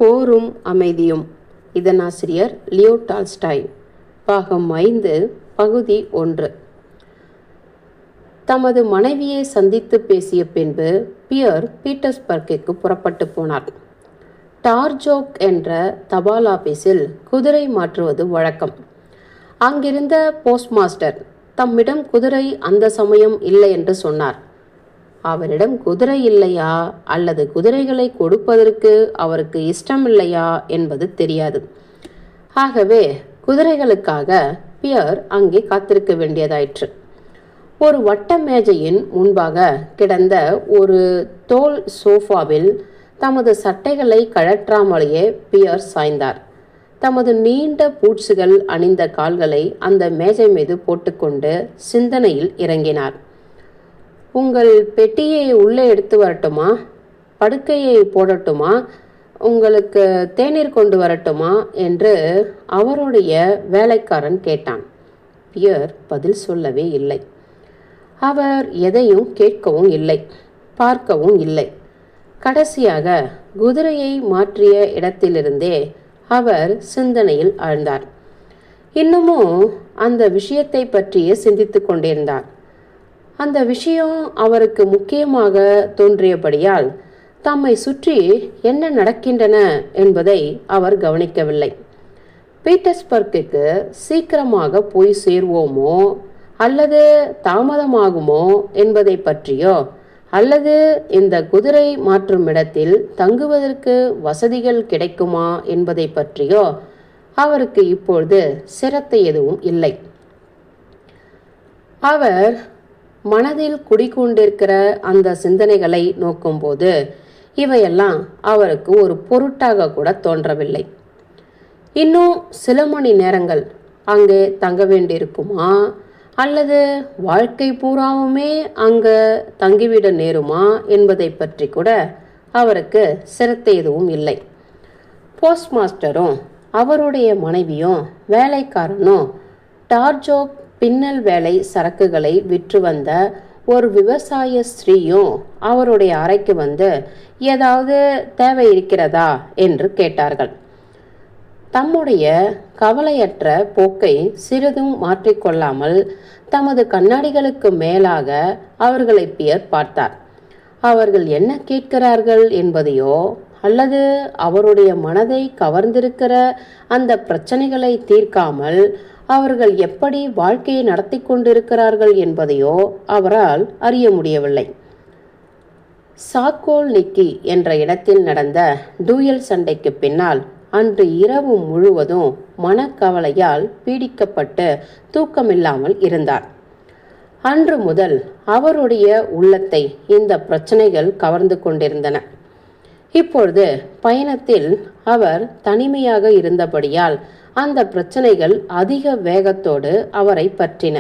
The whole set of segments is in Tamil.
போரும் அமைதியும். இதன் ஆசிரியர் லியோ டால்ஸ்டாய். பாகம் 5, பகுதி 1. தமது மனைவியை சந்தித்து பேசிய பின்பு பியர் பீட்டர்ஸ்பர்க்கிற்கு புறப்பட்டு போனார். டார்ஜோக் என்ற தபால் ஆபீஸில் குதிரை மாற்றுவது வழக்கம். அங்கிருந்த போஸ்ட் மாஸ்டர் தம்மிடம் குதிரை அந்த சமயம் இல்லை என்று சொன்னார். அவரிடம் குதிரை இல்லையா அல்லது குதிரைகளை கொடுப்பதற்கு அவருக்கு இஷ்டமில்லையா என்பது தெரியாது. ஆகவே குதிரைகளுக்காக பியர் அங்கே காத்திருக்க வேண்டியதாயிற்று. ஒரு வட்ட மேஜையின் முன்பாக கிடந்த ஒரு தோல் சோஃபாவில் தமது சட்டைகளை கழற்றாமலேயே பியர் சாய்ந்தார். தமது நீண்ட பூட்ஸுகள் அணிந்த கால்களை அந்த மேஜை மீது போட்டுக்கொண்டு சிந்தனையில் இறங்கினார். உங்கள் பெட்டியை உள்ளே எடுத்து வரட்டுமா? படுக்கையை போடட்டுமா? உங்களுக்கு தேநீர் கொண்டு வரட்டுமா என்று அவருடைய வேலைக்காரன் கேட்டான். பியர் பதில் சொல்லவே இல்லை. அவர் எதையும் கேட்கவும் இல்லை, பார்க்கவும் இல்லை. கடைசியாக குதிரையை மாற்றிய இடத்திலிருந்தே அவர் சிந்தனையில் ஆழ்ந்தார். இன்னமும் அந்த விஷயத்தை பற்றியே சிந்தித்து கொண்டிருந்தார். அந்த விஷயம் அவருக்கு முக்கியமாக தோன்றியபடியால் தம்மை சுற்றி என்ன நடக்கின்றன என்பதை அவர் கவனிக்கவில்லை. பீட்டர்ஸ்பர்க்குக்கு சீக்கிரமாக போய் சேர்வோமோ அல்லது தாமதமாகுமோ என்பதை பற்றியோ அல்லது இந்த குதிரை மாற்றும் இடத்தில் தங்குவதற்கு வசதிகள் கிடைக்குமா என்பதை பற்றியோ அவருக்கு இப்பொழுது சிரத்தை எதுவும் இல்லை. அவர் மனதில் குடிக்கொண்டிருக்கிற அந்த சிந்தனைகளை நோக்கும்போது இவையெல்லாம் அவருக்கு ஒரு பொருட்டாக கூட தோன்றவில்லை. இன்னும் சில மணி நேரங்கள் அங்கே தங்க வேண்டியிருக்குமா அல்லது வாழ்க்கை பூராவுமே அங்கே தங்கிவிட நேருமா என்பதை பற்றி கூட அவருக்கு சிரத்தை எதுவும் இல்லை. போஸ்ட் மாஸ்டரும் அவருடைய மனைவியும் வேலைக்காரனும் டார்ஜோக் பின்னல் வேலை சரக்குகளை விற்று வந்த ஒரு விவசாய ஸ்திரீயும் அவருடைய அறைக்கு வந்து ஏதாவது தேவை இருக்கிறதா என்று கேட்டார்கள். தம்முடைய கவலையற்ற போக்கை சிறிதும் மாற்றிக்கொள்ளாமல் தமது கண்ணாடிகளுக்கு மேலாக அவர்களை பியர் பார்த்தார். அவர்கள் என்ன கேட்கிறார்கள் என்பதையோ அல்லது அவருடைய மனதை கவர்ந்திருக்கிற அந்த பிரச்சனைகளை தீர்க்காமல் அவர்கள் எப்படி வாழ்க்கையை நடத்தி கொண்டிருக்கிறார்கள் என்பதையோ அவரால் அறிய முடியவில்லை. சாக்கோல்னிக்கி என்ற இடத்தில் நடந்த டூயல் சண்டைக்கு பின்னால் அன்று இரவு முழுவதும் மனக்கவலையால் பீடிக்கப்பட்டு தூக்கமில்லாமல் இருந்தார். அன்று முதல் அவருடைய உள்ளத்தை இந்த பிரச்சனைகள் கவர்ந்து கொண்டிருந்தன. இப்பொழுது பயணத்தில் அவர் தனிமையாக இருந்தபடியால் அந்த பிரச்சனைகள் அதிக வேகத்தோடு அவரை பற்றின.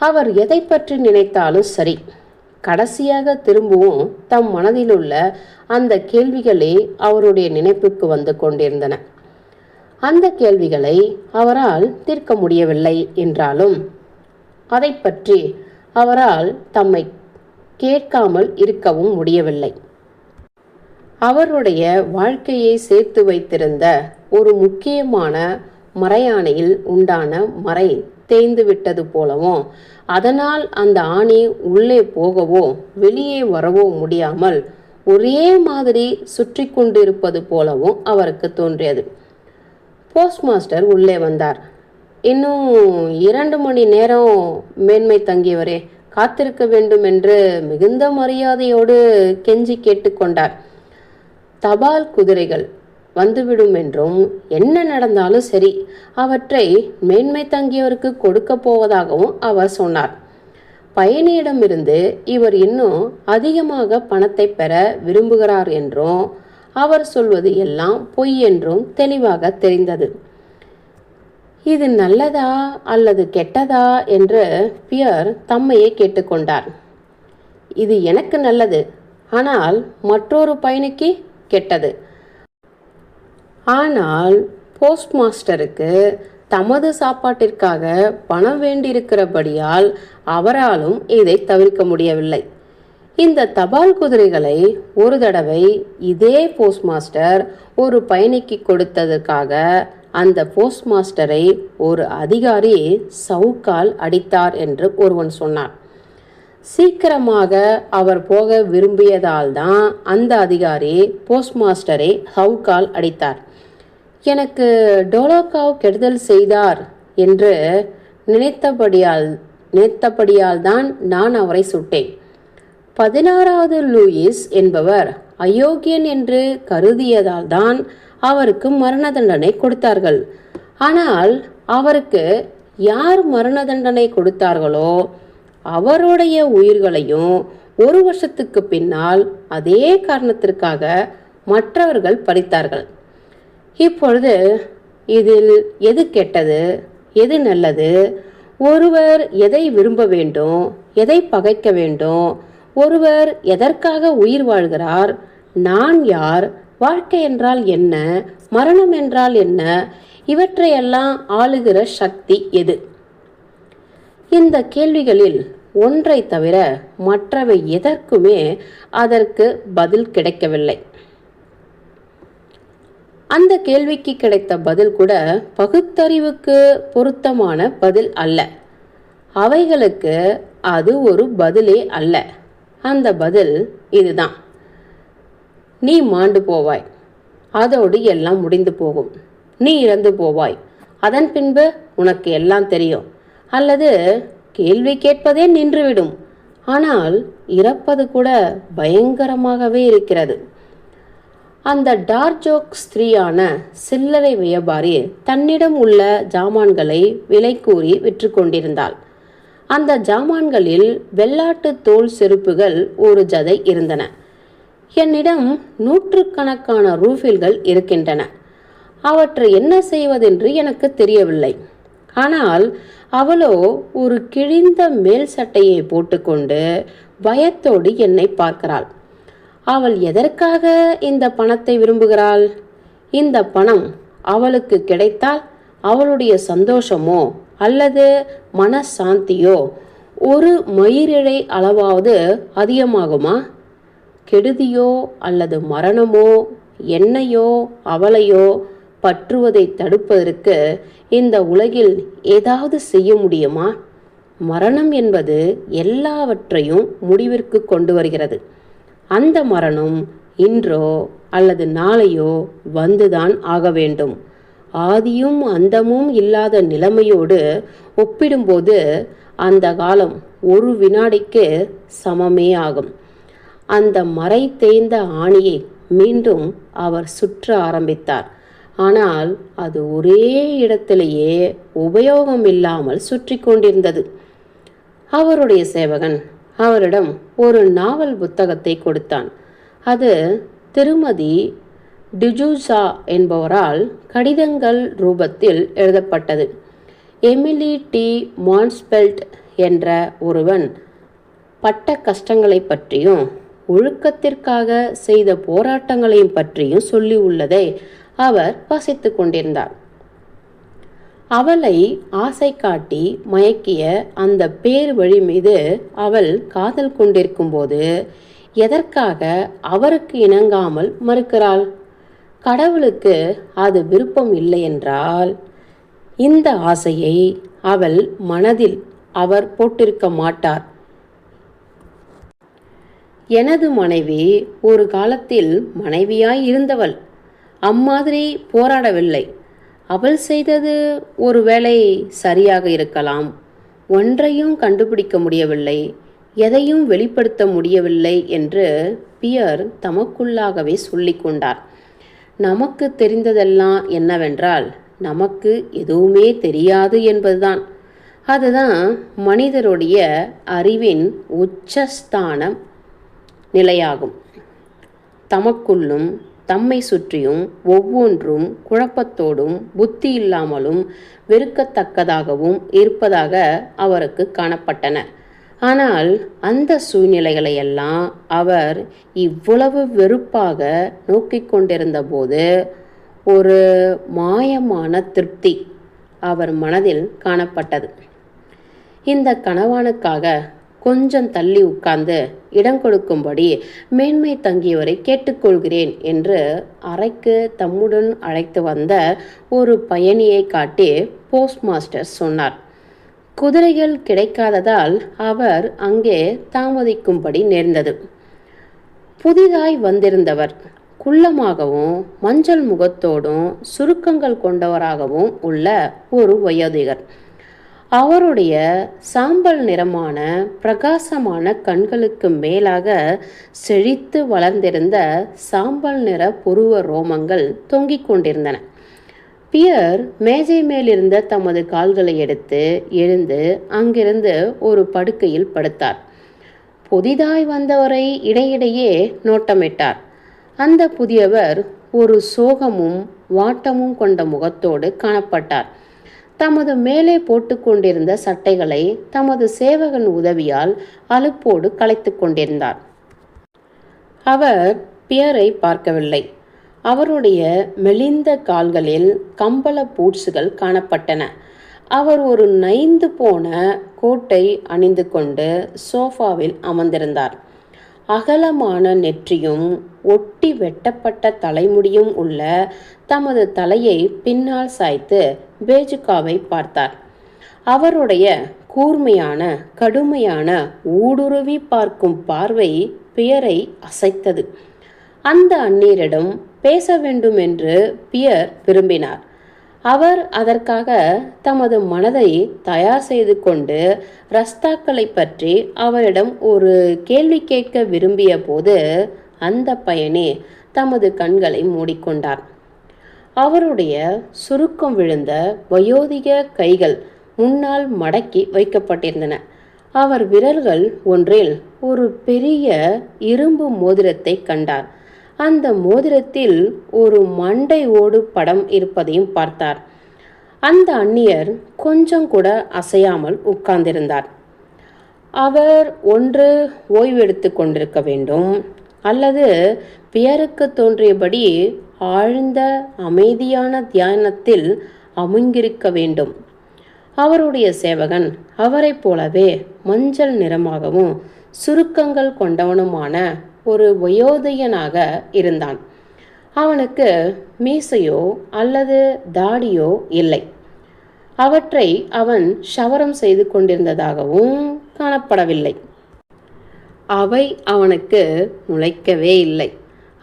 அவர் எதை பற்றி நினைத்தாலும் சரி, கடைசியாக திரும்பவும் தம் மனதிலுள்ள அந்த கேள்விகளே அவருடைய நினைப்புக்கு வந்து கொண்டிருந்தன. அந்த கேள்விகளை அவரால் தீர்க்க முடியவில்லை என்றாலும் அதை பற்றி அவரால் தம்மை கேட்காமல் இருக்கவும் முடியவில்லை. அவருடைய வாழ்க்கையை சேர்த்து வைத்திருந்த ஒரு முக்கியமான மரையாணையில் உண்டான மரை தேய்ந்து விட்டது போலவும் அதனால் அந்த ஆணி உள்ளே போகவோ வெளியே வரவோ முடியாமல் ஒரே மாதிரி சுற்றி கொண்டிருப்பது போலவும் அவருக்கு தோன்றியது. போஸ்ட் மாஸ்டர் உள்ளே வந்தார். இன்னும் 2 மணி நேரம் மேன்மை தங்கியவரே, காத்திருக்க வேண்டும் என்று மிகுந்த மரியாதையோடு கெஞ்சி கேட்டுக்கொண்டார். தபால் குதிரைகள் வந்துவிடும் என்றும் என்ன நடந்தாலும் சரி அவற்றை மேன்மை தங்கியவருக்கு கொடுக்க போவதாகவும் அவர் சொன்னார். பயணியிடமிருந்து இவர் இன்னும் அதிகமாக பணத்தை பெற விரும்புகிறார் என்றும் அவர் சொல்வது எல்லாம் பொய் என்றும் தெளிவாக தெரிந்தது. இது நல்லதா அல்லது கெட்டதா என்று பியர் தம்மையே கேட்டுக்கொண்டார். இது எனக்கு நல்லது, ஆனால் மற்றொரு பயணிக்கு கெட்டது. ஆனால் போஸ்ட் மாஸ்டருக்கு தமது சாப்பாட்டிற்காக பணம் வேண்டியிருக்கிறபடியால் அவராலும் இதை தவிர்க்க முடியவில்லை. இந்த தபால் குதிரைகளை ஒரு தடவை இதே போஸ்ட் மாஸ்டர் ஒரு பயணிக்கு கொடுத்ததற்காக அந்த போஸ்ட் மாஸ்டரை ஒரு அதிகாரி சவுக்கால் அடித்தார் என்று ஒருவன் சொன்னார். சீக்கிரமாக அவர் போக விரும்பியதால் தான் அந்த அதிகாரி போஸ்ட் மாஸ்டரை சவுக்கால் அடித்தார். எனக்கு டோலோகாவ் கெடுதல் செய்தார் என்று நினைத்தபடியால் தான் நான் அவரை சுட்டேன். 16வது லூயிஸ் என்பவர் அயோக்கியன் என்று கருதியதால் தான் அவருக்கு மரண தண்டனை கொடுத்தார்கள். ஆனால் அவருக்கு யார் மரண தண்டனை கொடுத்தார்களோ அவருடைய உயிர்களையும் 1 வருஷத்துக்கு பின்னால் அதே காரணத்திற்காக மற்றவர்கள் பறித்தார்கள். இப்பொழுது இதில் எது கெட்டது, எது நல்லது, ஒருவர் எதை விரும்ப வேண்டும், எதை பகைக்க வேண்டும், ஒருவர் எதற்காக உயிர் வாழ்கிறார், நான் யார், வாழ்க்கை என்றால் என்ன, மரணம் என்றால் என்ன, இவற்றையெல்லாம் ஆளுகிற சக்தி எது? இந்த கேள்விகளில் ஒன்றை தவிர மற்றவை எதற்குமே அதற்கு பதில் கிடைக்கவில்லை. அந்த கேள்விக்கு கிடைத்த பதில் கூட பகுத்தறிவுக்கு பொருத்தமான பதில் அல்ல. அவைகளுக்கு அது ஒரு பதிலே அல்ல. அந்த பதில் இதுதான்: நீ மாண்டு போவாய், அதோடு எல்லாம் முடிந்து போகும். நீ இறந்து போவாய், அதன் பின்பு உனக்கு எல்லாம் தெரியும். அல்லது கேள்வி கேட்பதே நின்றுவிடும், ஆனால் இறப்பது கூட பயங்கரமாகவே இருக்கிறது. அந்த டார்ஜோக் ஸ்திரீயான சில்லறை வியாபாரி தன்னிடம் உள்ள ஜாமான்களை விலை கூறி விற்று கொண்டிருந்தாள். அந்த ஜாமான்களில் வெள்ளாட்டு தோல் செருப்புகள் ஒரு ஜதை இருந்தன. என்னிடம் 100கணக்கான ரூபில்கள் இருக்கின்றன. அவற்றை என்ன செய்வதென்று எனக்கு தெரியவில்லை. ஆனால் அவளோ ஒரு கிழிந்த மேல் சட்டையை போட்டுக்கொண்டு பயத்தோடு என்னை பார்க்கிறாள். அவள் எதற்காக இந்த பணத்தை விரும்புகிறாள்? இந்த பணம் அவளுக்கு கிடைத்தால் அவளுடைய சந்தோஷமோ அல்லது மனசாந்தியோ ஒரு மயிரிழை அளவாவது அதிகமாகுமா? கெடுதியோ அல்லது மரணமோ என்னையோ அவளையோ பற்றுவதை தடுப்பதற்கு இந்த உலகில் ஏதாவது செய்ய முடியுமா? மரணம் என்பது எல்லாவற்றையும் முடிவிற்கு கொண்டு வருகிறது. அந்த மரணம் இன்றோ அல்லது நாளையோ வந்துதான் ஆக வேண்டும். ஆதியும் அந்தமும் இல்லாத நிலைமையோடு ஒப்பிடும்போது அந்த காலம் ஒரு வினாடிக்கு சமமே ஆகும். அந்த மறை தேய்ந்த ஆணியை மீண்டும் அவர் சுற்ற ஆரம்பித்தார். ஆனால் அது ஒரே இடத்திலேயே உபயோகம் இல்லாமல் சுற்றி கொண்டிருந்தது. அவருடைய சேவகன் அவரிடம் ஒரு நாவல் புத்தகத்தை கொடுத்தான். அது திருமதி டிஜூசா என்பவரால் கடிதங்கள் ரூபத்தில் எழுதப்பட்டது. எமிலி டி மான்ஸ்பெல்ட் என்ற ஒருவன் பட்ட கஷ்டங்களை பற்றியும் ஒழுக்கத்திற்காக செய்த போராட்டங்களையும் பற்றியும் சொல்லி உள்ளதை அவர் வாசித்து கொண்டிருந்தார். அவளை ஆசை காட்டி மயக்கிய அந்த பேர் வழி மீது அவள் காதல் கொண்டிருக்கும் போது எதற்காக அவருக்கு இணங்காமல் மறுக்கிறாள்? கடவுளுக்கு அது விருப்பம் இல்லை என்றால் இந்த ஆசையை அவள் மனதில் அவர் போட்டிருக்க மாட்டார். எனது மனைவி ஒரு காலத்தில் மனைவியாய் இருந்தவள் அம்மாதிரி போராடவில்லை. அவள் செய்தது ஒருவேளை சரியாக இருக்கலாம். ஒன்றையும் கண்டுபிடிக்க முடியவில்லை, எதையும் வெளிப்படுத்த முடியவில்லை என்று பியர் தமக்குள்ளாகவே சொல்லிக் கொண்டார். நமக்கு தெரிந்ததெல்லாம் என்னவென்றால் நமக்கு எதுவுமே தெரியாது என்பதுதான். அதுதான் மனிதருடைய அறிவின் உச்சஸ்தான நிலையாகும். தமக்குள்ளும் தம்மை சுற்றியும் ஒவ்வொன்றும் குழப்பத்தோடும் புத்தி இல்லாமலும் வெறுக்கத்தக்கதாகவும் இருப்பதாக அவருக்கு காணப்பட்டன. ஆனால் அந்த சூழ்நிலைகளையெல்லாம் அவர் இவ்வளவு வெறுப்பாக நோக்கிக் கொண்டிருந்த போது ஒரு மாயமான திருப்தி அவர் மனதில் காணப்பட்டது. இந்த கணவனுக்காக கொஞ்சம் தள்ளி உட்கார்ந்து இடம் கொடுக்கும்படி மேன்மை தங்கியவரை கேட்டுக்கொள்கிறேன் என்று அறைக்கு தம்முடன் அழைத்து வந்த ஒரு பயணியை காட்டி போஸ்ட் மாஸ்டர் சொன்னார். குதிரைகள் கிடைக்காததால் அவர் அங்கே தாமதிக்கும்படி நேர்ந்தது. புதிதாய் வந்திருந்தவர் குள்ளமாகவும் மஞ்சள் முகத்தோடும் சுருக்கங்கள் கொண்டவராகவும் உள்ள ஒரு வயோதிகர். அவருடைய சாம்பல் நிறமான பிரகாசமான கண்களுக்கு மேலாக செழித்து வளர்ந்திருந்த சாம்பல் நிற புருவ ரோமங்கள் தொங்கிக் கொண்டிருந்தன. பியர் மேஜை மேலிருந்த தமது கால்களை எடுத்து எழுந்து அங்கிருந்து ஒரு படுக்கையில் படுத்தார். புதிதாய் வந்தவரை இடையிடையே நோட்டமிட்டார். அந்த புதியவர் ஒரு சோகமும் வாட்டமும் கொண்ட முகத்தோடு காணப்பட்டார். தமது மேலே போட்டுக்கொண்டிருந்த சட்டைகளை தமது சேவகன் உதவியால் அலுப்போடு களைத்து கொண்டிருந்தார். அவர் பியரை பார்க்கவில்லை. அவருடைய மெலிந்த கால்களில் கம்பள பூட்ஸுகள் காணப்பட்டன. அவர் ஒரு நைந்து போன கோட்டை அணிந்து கொண்டு சோஃபாவில் அமர்ந்திருந்தார். அகலமான நெற்றியும் ஒட்டி வெட்டப்பட்ட தலைமுடியும் உள்ள தமது தலையை பின்னால் சாய்த்து பேஜுகாவை பார்த்தார். அவருடைய கூர்மையான கடுமையான ஊடுருவி பார்க்கும் பார்வை பியரை அசைத்தது. அந்த அந்நியரிடம் பேச வேண்டும் என்று பியர் விரும்பினார். அவர் அதற்காக தமது மனதை தயார் செய்து கொண்டு ரஸ்தாக்களை பற்றி அவரிடம் ஒரு கேள்வி கேட்க விரும்பிய போது அந்த பயணி தமது கண்களை மூடிக்கொண்டார். அவருடைய சுருக்கம் விழுந்த வயோதிக கைகள் முன்னால் மடக்கி வைக்கப்பட்டிருந்தன. அவர் விரல்கள் ஒன்றில் ஒரு பெரிய இரும்பு மோதிரத்தை கண்டார். அந்த மோதிரத்தில் ஒரு மண்டை ஓடு படம் இருப்பதையும் பார்த்தார். அந்த அந்நியர் கொஞ்சம் கூட அசையாமல் உட்கார்ந்திருந்தார். அவர் ஒன்று ஓய்வெடுத்து கொண்டிருக்க வேண்டும், அல்லது பியருக்கு தோன்றியபடி ஆழ்ந்த அமைதியான தியானத்தில் அமுங்கிருக்க வேண்டும். அவருடைய சேவகன் அவரைப் போலவே மஞ்சள் நிறமாகவும் சுருக்கங்கள் கொண்டவனுமான ஒரு வயோதிகனாக இருந்தான். அவனுக்கு மீசையோ அல்லது தாடியோ இல்லை. அவற்றை அவன் ஷவரம் செய்து கொண்டிருந்ததாகவும் காணப்படவில்லை. அவை அவனுக்கு முளைக்கவே இல்லை.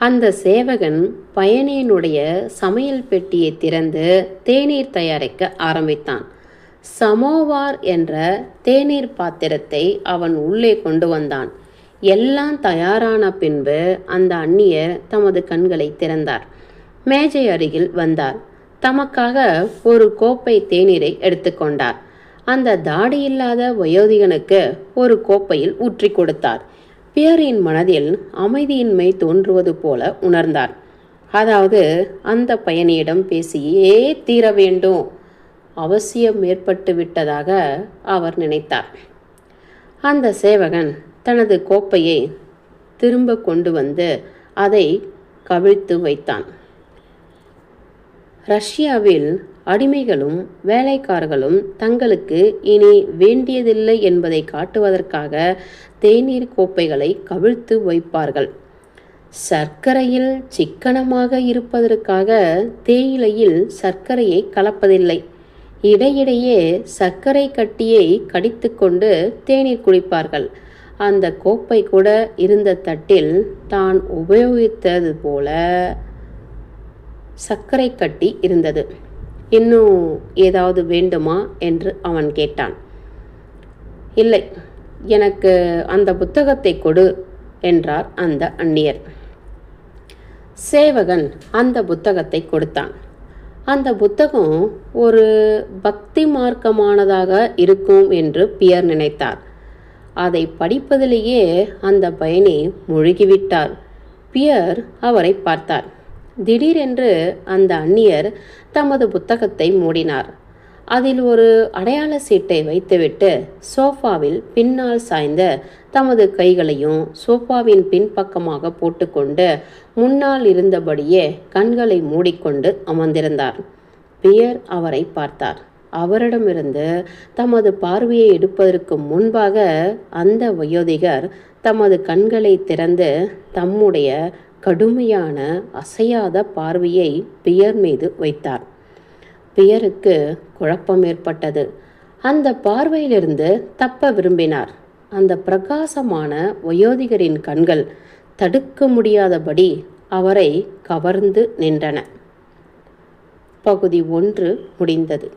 அந்த சேவகன் பயணியினுடைய சமையல் பெட்டியை திறந்து தேநீர் தயாரிக்க ஆரம்பித்தான். சமோவார் என்ற தேநீர் பாத்திரத்தை அவன் உள்ளே கொண்டு வந்தான். எல்லாம் தயாரான பின்பு அந்த அந்நியர் தமது கண்களை திறந்தார். மேஜை அருகில் வந்தார். தமக்காக ஒரு கோப்பை தேநீரை எடுத்துக்கொண்டார். அந்த தாடியில்லாத வயோதிகனுக்கு ஒரு கோப்பையில் ஊற்றி கொடுத்தார். பியரின் மனதில் அமைதியின்மை தோன்றுவது போல உணர்ந்தார். அதாவது அந்த பயணியிடம் பேசியே தீர வேண்டும், அவசியம் ஏற்பட்டு விட்டதாக அவர் நினைத்தார். அந்த சேவகன் தனது கோப்பையை திரும்ப கொண்டு வந்து அதை கவிழ்த்து வைத்தான். ரஷ்யாவில் அடிமைகளும் வேலைக்காரர்களும் தங்களுக்கு இனி வேண்டியதில்லை என்பதை காட்டுவதற்காக தேநீர் கோப்பைகளை கவிழ்த்து வைப்பார்கள். சர்க்கரையில் சிக்கனமாக இருப்பதற்காக தேயிலையில் சர்க்கரையை கலப்பதில்லை. இடையிடையே சர்க்கரை கட்டியை கடித்து கொண்டு தேநீர் குடிப்பார்கள். அந்த கோப்பை கூட இருந்த தட்டில் தான் உபயோகித்தது போல சர்க்கரை கட்டி இருந்தது. இன்னும் ஏதாவது வேண்டுமா என்று அவன் கேட்டான். இல்லை, எனக்கு அந்த புத்தகத்தை கொடு என்றார் அந்த அந்நியர். சேவகன் அந்த புத்தகத்தை கொடுத்தான். அந்த புத்தகம் ஒரு பக்தி மார்க்கமானதாக இருக்கும் என்று பியர் நினைத்தார். அதை படிப்பதிலேயே அந்த பயணி முழுகிவிட்டார். பியர் அவரை பார்த்தார். திடீரென்று அந்த அந்நியர் தமது புத்தகத்தை மூடினார். அதில் ஒரு அடையாள சீட்டை வைத்துவிட்டு சோஃபாவில் பின்னால் சாய்ந்த தமது கைகளையும் சோஃபாவின் பின்பக்கமாக போட்டுக்கொண்டு முன்னால் இருந்தபடியே கண்களை மூடிக்கொண்டு அமர்ந்திருந்தார். பியர் அவரை பார்த்தார். அவரிடமிருந்து தமது பார்வையை எடுப்பதற்கு முன்பாக அந்த வயோதிகர் தமது கண்களை திறந்து தம்முடைய கடுமையான அசையாத பார்வையை பியர் மீது வைத்தார். பியருக்கு குழப்பம் ஏற்பட்டது. அந்த பார்வையிலிருந்து தப்ப விரும்பினார். அந்த பிரகாசமான வயோதிகரின் கண்கள் தடுக்க முடியாதபடி அவரை கவர்ந்து நின்றன. பகுதி 1 முடிந்தது.